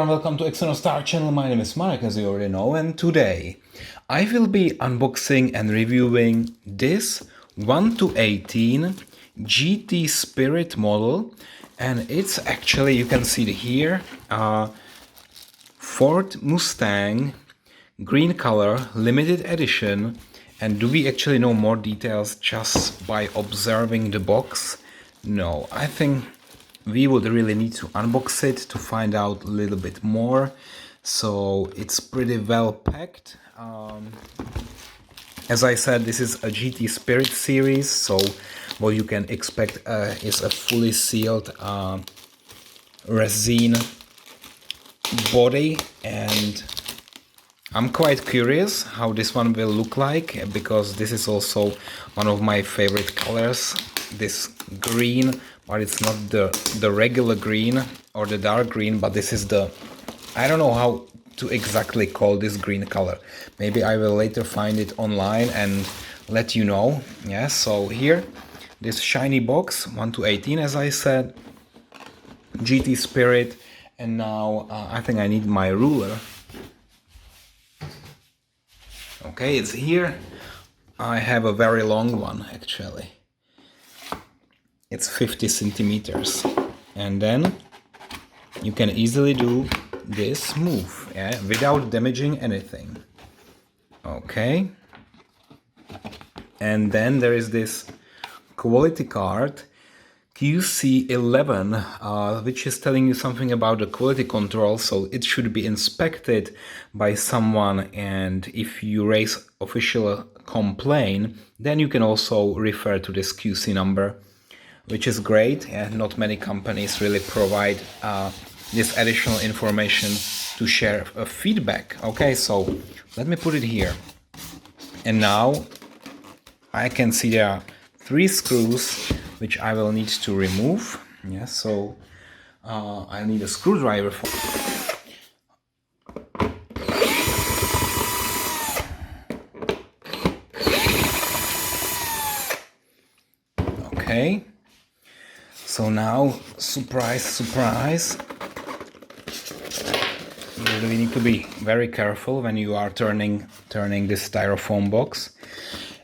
everyone, welcome to Star channel. My name is Marek, as you already know, and today I will be unboxing and reviewing this 1/18 GTspirit model, and it's actually, you can see it here, Ford Mustang green color limited edition. And do we actually know more details just by observing the box? No, I think we would really need to unbox it to find out a little bit more. So it's pretty well packed. As I said, this is a GTspirit series, so what you can expect is a fully sealed resin body, and I'm quite curious how this one will look like, because this is also one of my favorite colors, this green, but it's not the regular green or the dark green, but this is the, I don't know how to exactly call this green color. Maybe I will later find it online and let you know. Yeah, so here, this shiny box, 1/18, as I said, GTspirit, and now I think I need my ruler. Okay, it's here. I have a very long one, actually. It's 50 centimeters. And then you can easily do this move, yeah, without damaging anything. Okay. And then there is this quality card, QC11, which is telling you something about the quality control, so it should be inspected by someone, and if you raise official complaint, then you can also refer to this QC number, which is great, and not many companies really provide this additional information to share feedback. Okay, so let me put it here, and now I can see there are 3 screws which I will need to remove. Yeah, so I need a screwdriver for. Okay, so now, surprise, surprise, you really need to be very careful when you are turning this styrofoam box.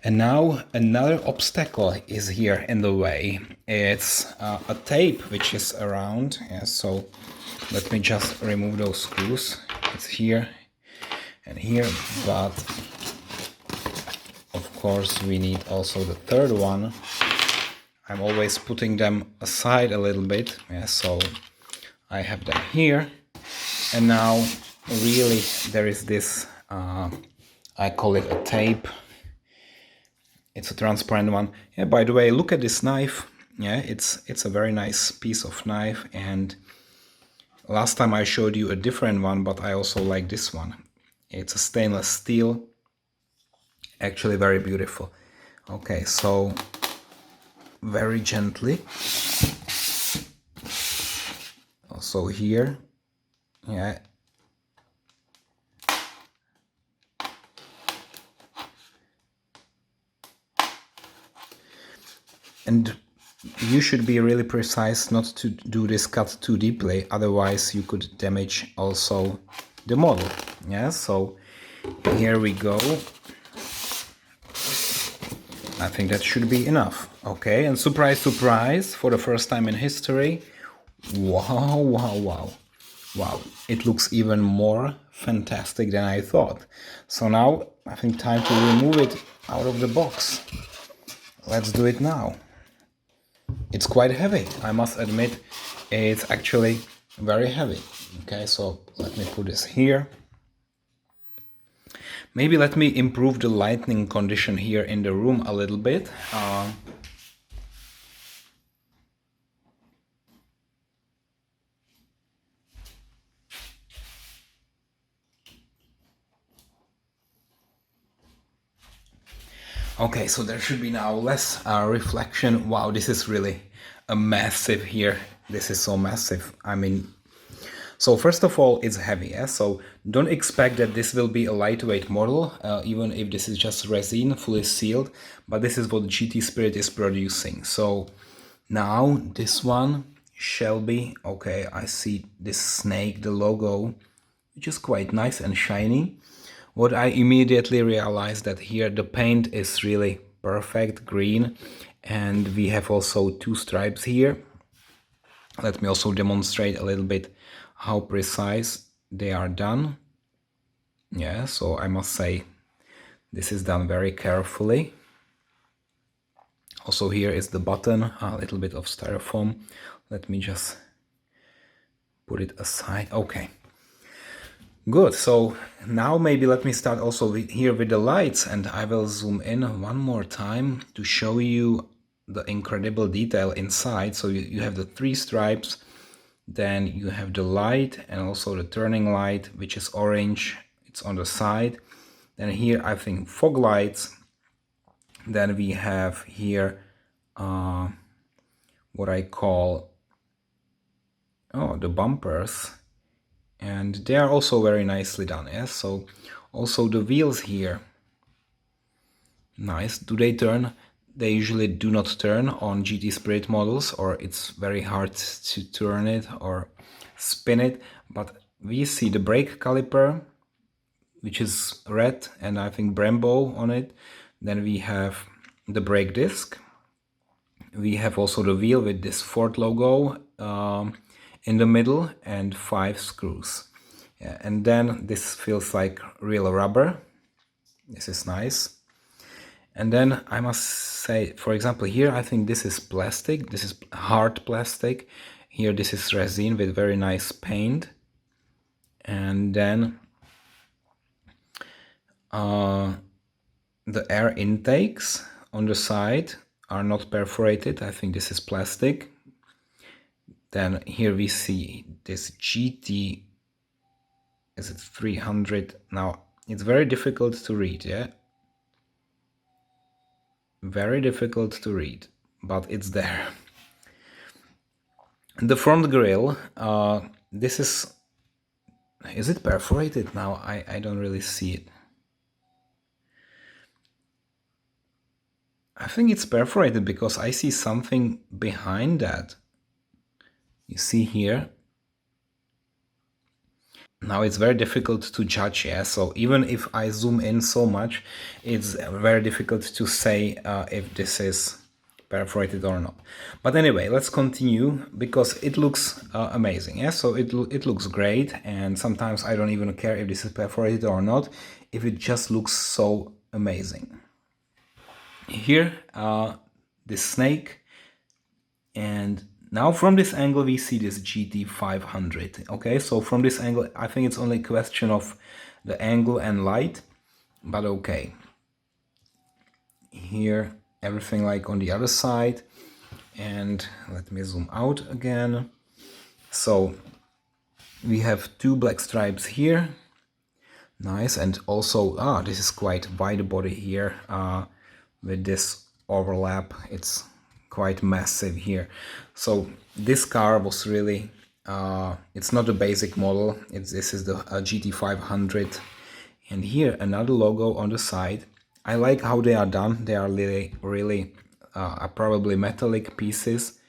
And now another obstacle is here in the way. It's a tape which is around. Yeah, so let me just remove those screws. It's here and here, but of course we need also the third one. I'm always putting them aside a little bit. Yeah, so I have them here. And now really there is this, I call it a tape. It's a transparent one. Yeah, by the way, look at this knife. Yeah, it's a very nice piece of knife, and last time I showed you a different one, but I also like this one. It's a stainless steel, actually very beautiful. Okay, so very gently. Also here, yeah. And you should be really precise not to do this cut too deeply, otherwise you could damage also the model. Yeah, so here we go. I think that should be enough. Okay, and surprise, surprise, for the first time in history, wow, wow, wow, wow, it looks even more fantastic than I thought. So now I think time to remove it out of the box. Let's do it now. It's quite heavy, I must admit. It's actually very heavy. Okay, so let me put this here. Maybe let me improve the lighting condition here in the room a little bit. Okay, so there should be now less reflection. Wow, this is really a massive here. This is so massive. I mean, so first of all, it's heavy. Yeah? So don't expect that this will be a lightweight model, even if this is just resin, fully sealed. But this is what GTspirit is producing. So now this one Shelby. Okay, I see this snake, the logo, which is quite nice and shiny. What I immediately realized that here the paint is really perfect green, and we have also two stripes here. Let me also demonstrate a little bit how precise they are done. Yeah, so I must say this is done very carefully. Also here is the button, a little bit of styrofoam. Let me just put it aside. Okay. Good, so now maybe let me start also here with the lights, and I will zoom in one more time to show you the incredible detail inside. So you have the three stripes, then you have the light and also the turning light, which is orange, it's on the side. Then here I think fog lights. Then we have here what I call the bumpers, and they are also very nicely done. Yes, so also the wheels here, nice. Do they turn? They usually do not turn on GTspirit models, or it's very hard to turn it or spin it. But we see the brake caliper, which is red and I think Brembo on it. Then we have the brake disc. We have also the wheel with this Ford logo in the middle and 5 screws. Yeah, and then this feels like real rubber. This is nice. And then I must say, for example, here I think this is plastic. This is hard plastic. Here this is resin with very nice paint. And then the air intakes on the side are not perforated. I think this is plastic. Then here we see this GT, is it 300? Now it's very difficult to read, yeah? Very difficult to read, but it's there. The front grille, this is it perforated? Now I don't really see it. I think it's perforated because I see something behind that. You see here. Now it's very difficult to judge, yeah, so even if I zoom in so much, it's very difficult to say if this is perforated or not. But anyway, let's continue because it looks amazing, yeah, so it looks great, and sometimes I don't even care if this is perforated or not, if it just looks so amazing. Here, this snake, and now from this angle we see this GT500. Okay, so from this angle I think it's only a question of the angle and light, but okay. Here everything like on the other side, and let me zoom out again. So we have two black stripes here, nice, and also this is quite wide body here with this overlap. It's quite massive here. So this car was really it's not a basic model, this is the GT500, and here another logo on the side. I like how they are done. They are really probably metallic pieces,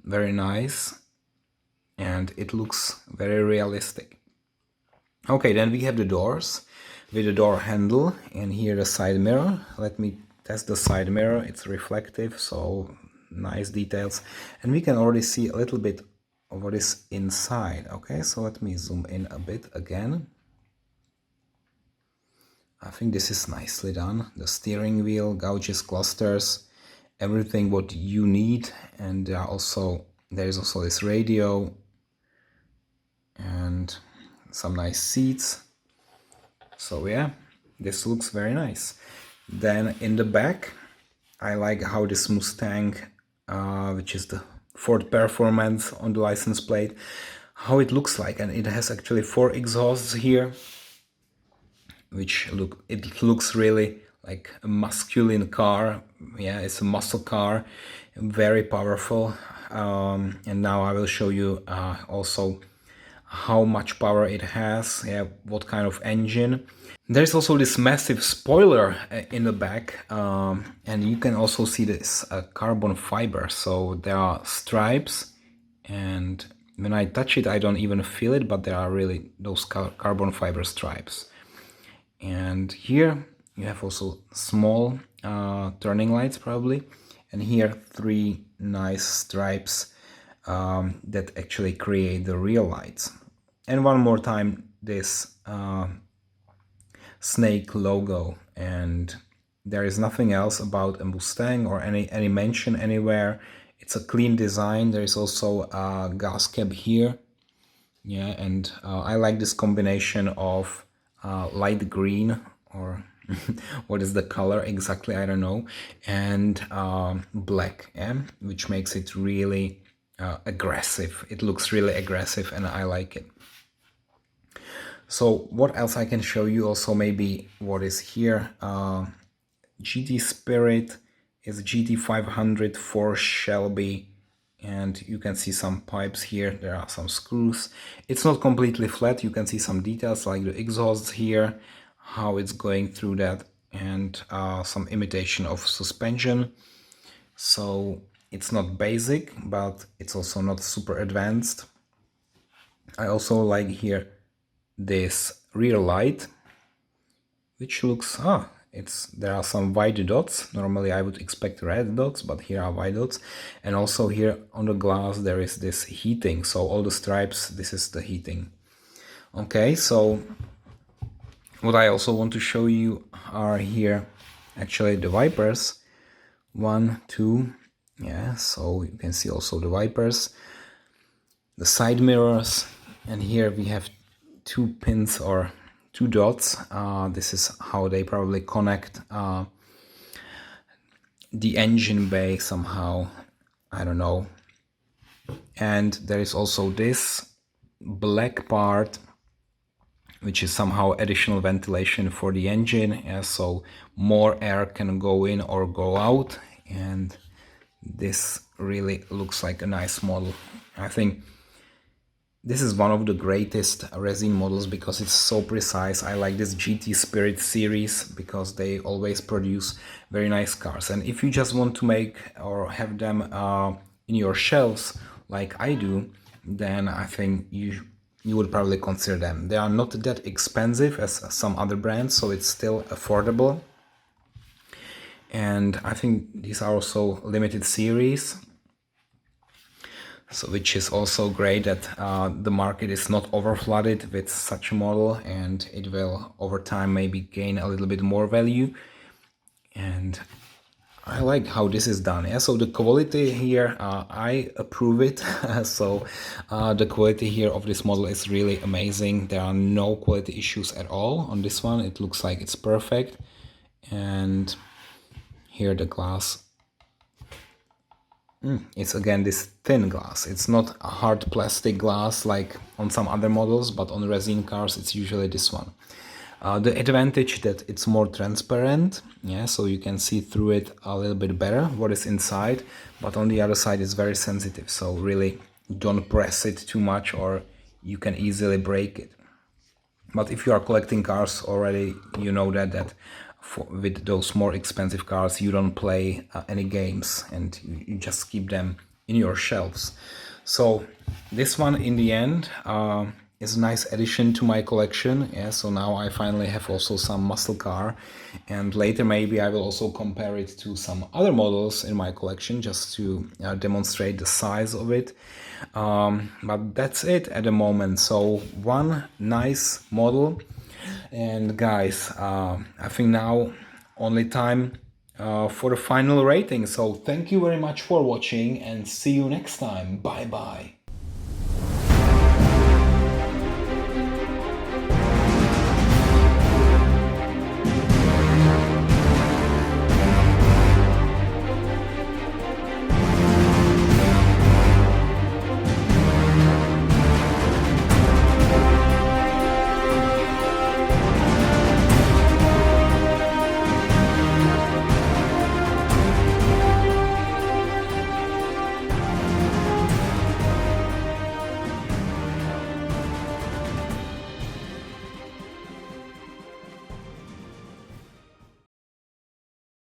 very nice, and it looks very realistic. Okay, then we have the doors with the door handle, and here the side mirror. Let me test the side mirror. It's reflective, so nice details, and we can already see a little bit of what is inside. Okay, so let me zoom in a bit again. I think this is nicely done. The steering wheel, gauges, clusters, everything what you need, and there is also this radio and some nice seats. So yeah, this looks very nice. Then in the back, I like how this Mustang, which is the Ford Performance on the license plate, how it looks like, and it has actually 4 exhausts here, which looks really like a masculine car. Yeah, it's a muscle car, very powerful. And now I will show you also how much power it has, yeah, what kind of engine. There's also this massive spoiler in the back, and you can also see this carbon fiber. So there are stripes, and when I touch it I don't even feel it, but there are really those carbon fiber stripes. And here you have also small turning lights probably, and here 3 nice stripes that actually create the real lights. And one more time this snake logo, and there is nothing else about a Mustang or any mention anywhere. It's a clean design. There is also a gas cap here, yeah, and I like this combination of light green, or what is the color exactly, I don't know, and black, yeah, which makes it really aggressive. It looks really aggressive and I like it. So what else I can show you? Also maybe what is here. GTspirit is GT500 Ford Shelby, and you can see some pipes here. There are some screws. It's not completely flat. You can see some details like the exhausts here, how it's going through that, and some imitation of suspension. So it's not basic, but it's also not super advanced. I also like here this rear light, which looks, there are some white dots. Normally I would expect red dots, but here are white dots. And also here on the glass there is this heating, so all the stripes, this is the heating. Okay, so what I also want to show you are here actually the wipers. 1, 2, yeah, so you can see also the wipers, the side mirrors, and here we have 2 pins or 2 dots. This is how they probably connect the engine bay somehow, I don't know. And there is also this black part, which is somehow additional ventilation for the engine, yeah, so more air can go in or go out. And this really looks like a nice model. I think this is one of the greatest resin models because it's so precise. I like this GTspirit series because they always produce very nice cars. And if you just want to make or have them in your shelves like I do, then I think you would probably consider them. They are not that expensive as some other brands, so it's still affordable. And I think these are also limited series. So which is also great that the market is not overflooded with such a model, and it will over time maybe gain a little bit more value. And I like how this is done. Yeah, so the quality here, I approve it. So the quality here of this model is really amazing. There are no quality issues at all on this one. It looks like it's perfect. And here the glass. It's again this thin glass. It's not a hard plastic glass like on some other models, but on resin cars it's usually this one. The advantage that it's more transparent, yeah, so you can see through it a little bit better what is inside, but on the other side it's very sensitive, so really don't press it too much or you can easily break it. But if you are collecting cars already, you know that with those more expensive cars you don't play any games, and you just keep them in your shelves. So this one in the end is a nice addition to my collection. Yeah, so now I finally have also some muscle car, and later maybe I will also compare it to some other models in my collection just to demonstrate the size of it. But that's it at the moment. So one nice model. And guys, I think now only time for the final rating. So thank you very much for watching and see you next time. Bye bye.